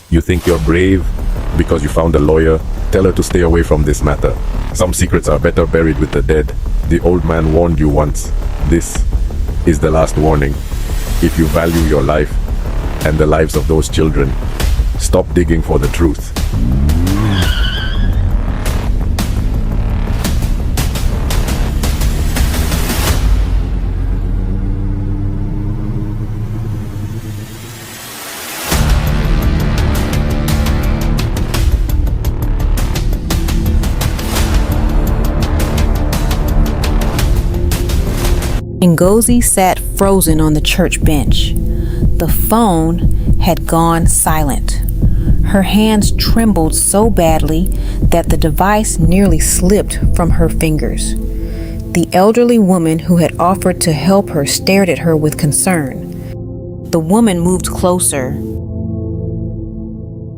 You think you're brave because you found a lawyer? Tell her to stay away from this matter. Some secrets are better buried with the dead. The old man warned you once. This is the last warning. If you value your life and the lives of those children, stop digging for the truth. Ngozi sat frozen on the church bench. The phone had gone silent. Her hands trembled so badly that the device nearly slipped from her fingers. The elderly woman who had offered to help her stared at her with concern. The woman moved closer.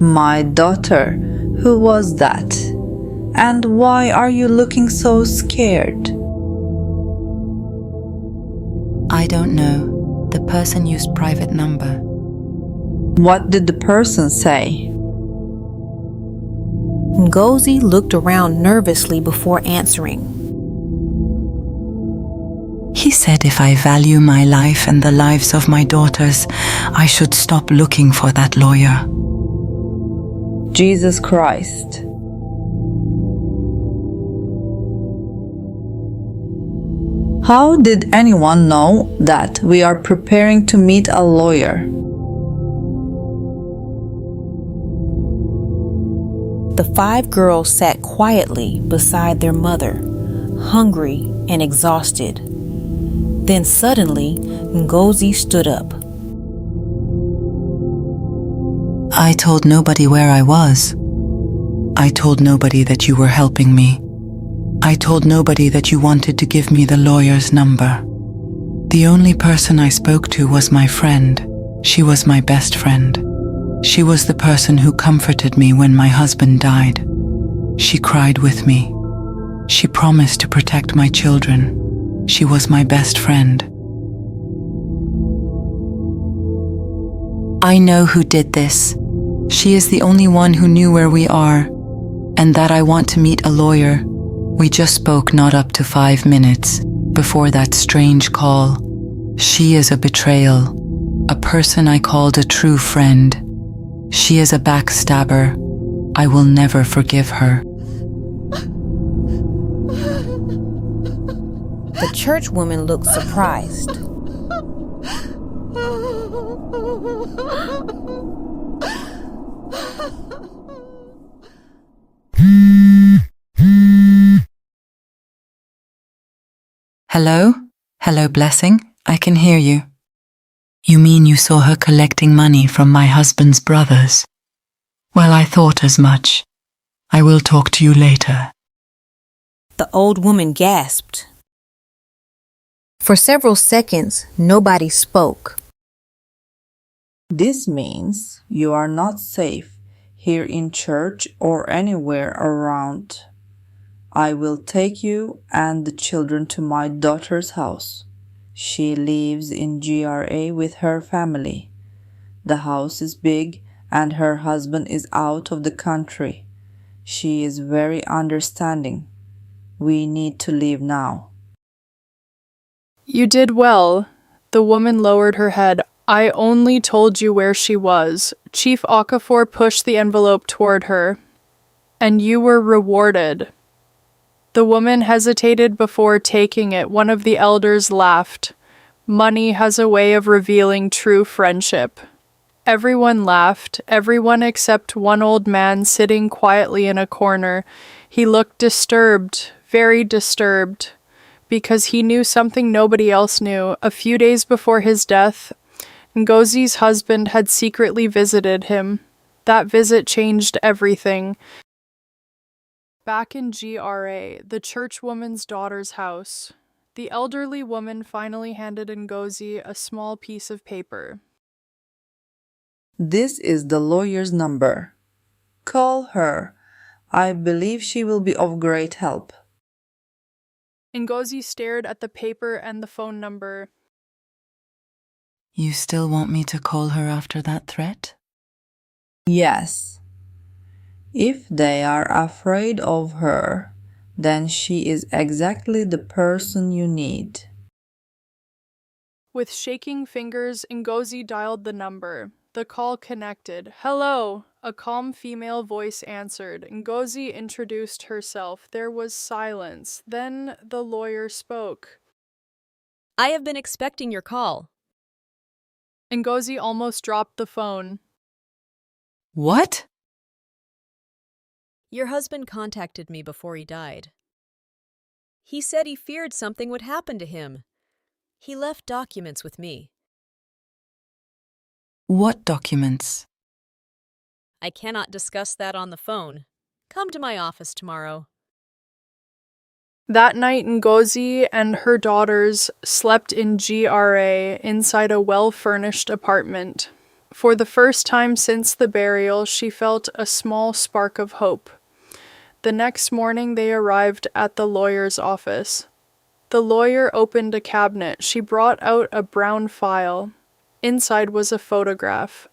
My daughter, who was that? And why are you looking so scared? I don't know. The person used private number. What did the person say? Ngozi looked around nervously before answering. He said if I value my life and the lives of my daughters, I should stop looking for that lawyer. Jesus Christ. How did anyone know that we are preparing to meet a lawyer? The 5 girls sat quietly beside their mother, hungry and exhausted. Then suddenly, Ngozi stood up. I told nobody where I was. I told nobody that you were helping me. I told nobody that you wanted to give me the lawyer's number. The only person I spoke to was my friend. She was my best friend. She was the person who comforted me when my husband died. She cried with me. She promised to protect my children. She was my best friend. I know who did this. She is the only one who knew where we are, and that I want to meet a lawyer. We just spoke not up to 5 minutes before that strange call. She is a betrayal, a person I called a true friend. She is a backstabber. I will never forgive her. The churchwoman looked surprised. Hello? Hello, Blessing. I can hear you. You mean you saw her collecting money from my husband's brothers? Well, I thought as much. I will talk to you later. The old woman gasped. For several seconds, nobody spoke. This means you are not safe here in church or anywhere around. I will take you and the children to my daughter's house. She lives in GRA with her family. The house is big and her husband is out of the country. She is very understanding. We need to leave now. You did well. The woman lowered her head. I only told you where she was. Chief Okafor pushed the envelope toward her. And you were rewarded. The woman hesitated before taking it. One of the elders laughed. Money has a way of revealing true friendship. Everyone laughed, everyone except one old man sitting quietly in a corner. He looked disturbed, very disturbed, because he knew something nobody else knew. A few days before his death, Ngozi's husband had secretly visited him. That visit changed everything. Back in GRA, the churchwoman's daughter's house, the elderly woman finally handed Ngozi a small piece of paper. This is the lawyer's number. Call her. I believe she will be of great help. Ngozi stared at the paper and the phone number. You still want me to call her after that threat? Yes. If they are afraid of her, then she is exactly the person you need. With shaking fingers, Ngozi dialed the number. The call connected. Hello! A calm female voice answered. Ngozi introduced herself. There was silence. Then the lawyer spoke. I have been expecting your call. Ngozi almost dropped the phone. What? Your husband contacted me before he died. He said he feared something would happen to him. He left documents with me. What documents? I cannot discuss that on the phone. Come to my office tomorrow. That night, Ngozi and her daughters slept in GRA inside a well-furnished apartment. For the first time since the burial, she felt a small spark of hope. The next morning, they arrived at the lawyer's office. The lawyer opened a cabinet. She brought out a brown file. Inside was a photograph.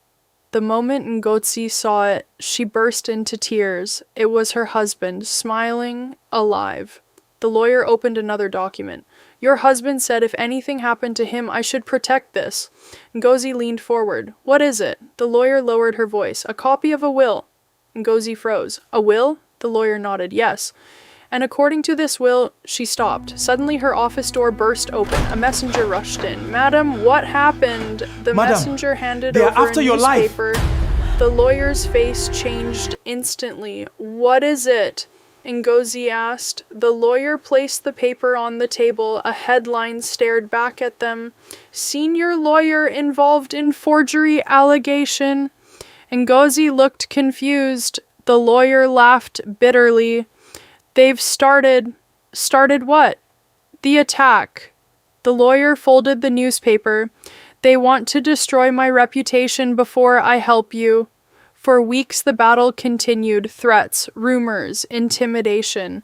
The moment Ngozi saw it, she burst into tears. It was her husband, smiling, alive. The lawyer opened another document. Your husband said if anything happened to him, I should protect this. Ngozi leaned forward. What is it? The lawyer lowered her voice. A copy of a will. Ngozi froze. A will? The lawyer nodded. Yes. And according to this will, she stopped. Suddenly her office door burst open. A messenger rushed in. Madam, what happened? The Madam, messenger handed they are over after a your life. newspaper. The lawyer's face changed instantly. What is it? Ngozi asked. The lawyer placed the paper on the table. A headline stared back at them. Senior lawyer involved in forgery allegation. Ngozi looked confused. The lawyer laughed bitterly. They've started. Started what? The attack. The lawyer folded the newspaper. They want to destroy my reputation before I help you. For weeks the battle continued, threats, rumors, intimidation.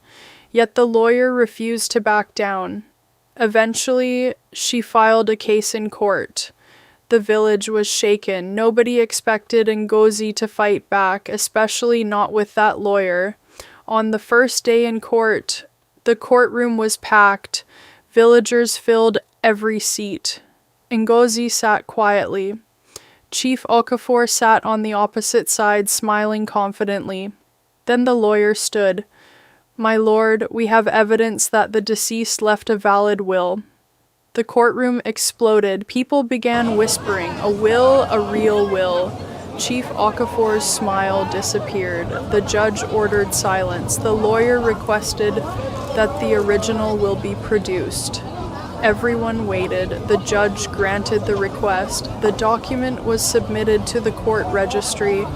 Yet the lawyer refused to back down. Eventually, she filed a case in court. The village was shaken. Nobody expected Ngozi to fight back, especially not with that lawyer. On the first day in court, the courtroom was packed. Villagers filled every seat. Ngozi sat quietly. Chief Okafor sat on the opposite side, smiling confidently. Then the lawyer stood. My lord, we have evidence that the deceased left a valid will. The courtroom exploded. People began whispering, a will, a real will. Chief Okafor's smile disappeared. The judge ordered silence. The lawyer requested that the original will be produced. Everyone waited. The judge granted the request. The document was submitted to the court registry.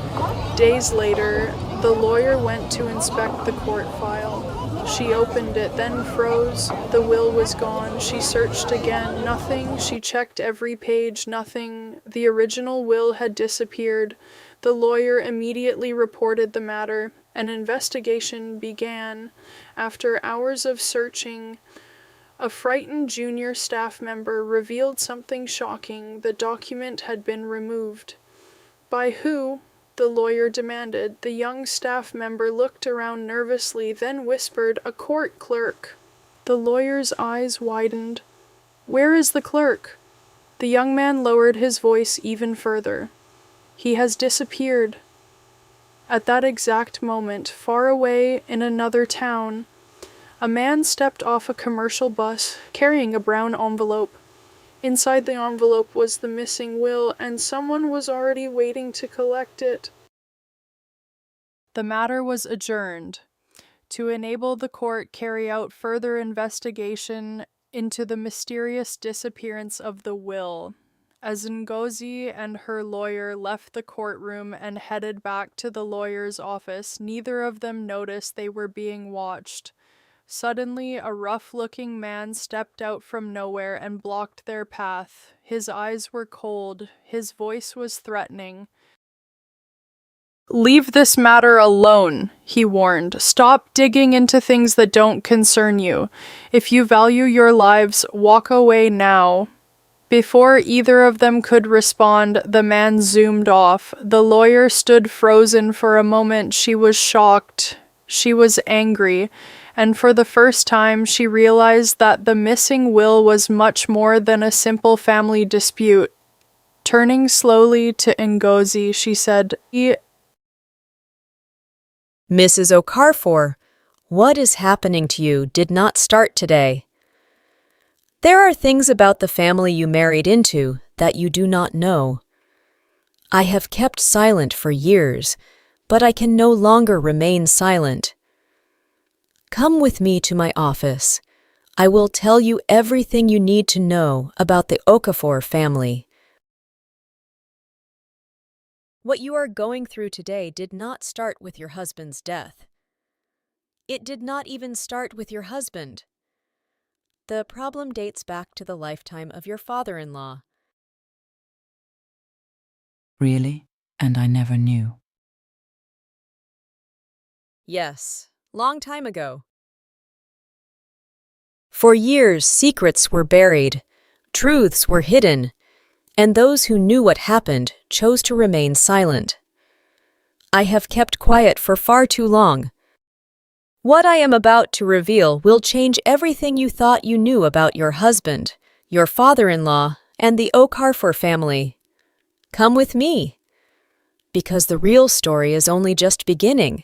Days later, the lawyer went to inspect the court file. She opened it, then froze. The will was gone. She searched again. Nothing. She checked every page. Nothing. The original will had disappeared. The lawyer immediately reported the matter. An investigation began. After hours of searching, a frightened junior staff member revealed something shocking. The document had been removed. By who? The lawyer demanded. The young staff member looked around nervously, then whispered, a court clerk. The lawyer's eyes widened. Where is the clerk? The young man lowered his voice even further. He has disappeared. At that exact moment, far away in another town, a man stepped off a commercial bus, carrying a brown envelope. Inside the envelope was the missing will, and someone was already waiting to collect it. The matter was adjourned to enable the court carry out further investigation into the mysterious disappearance of the will. As Ngozi and her lawyer left the courtroom and headed back to the lawyer's office, neither of them noticed they were being watched. Suddenly, a rough-looking man stepped out from nowhere and blocked their path. His eyes were cold. His voice was threatening. Leave this matter alone, he warned. Stop digging into things that don't concern you. If you value your lives, walk away now. Before either of them could respond, the man zoomed off. The lawyer stood frozen for a moment. She was shocked. She was angry. And for the first time, she realized that the missing will was much more than a simple family dispute. Turning slowly to Ngozi, she said, Mrs. Okafor, what is happening to you did not start today. There are things about the family you married into that you do not know. I have kept silent for years, but I can no longer remain silent. Come with me to my office. I will tell you everything you need to know about the Okafor family. What you are going through today did not start with your husband's death. It did not even start with your husband. The problem dates back to the lifetime of your father-in-law. Really? And I never knew. Yes, long time ago. For years, secrets were buried, truths were hidden, and those who knew what happened chose to remain silent. I have kept quiet for far too long. What I am about to reveal will change everything you thought you knew about your husband, your father-in-law, and the Okafor family. Come with me, because the real story is only just beginning.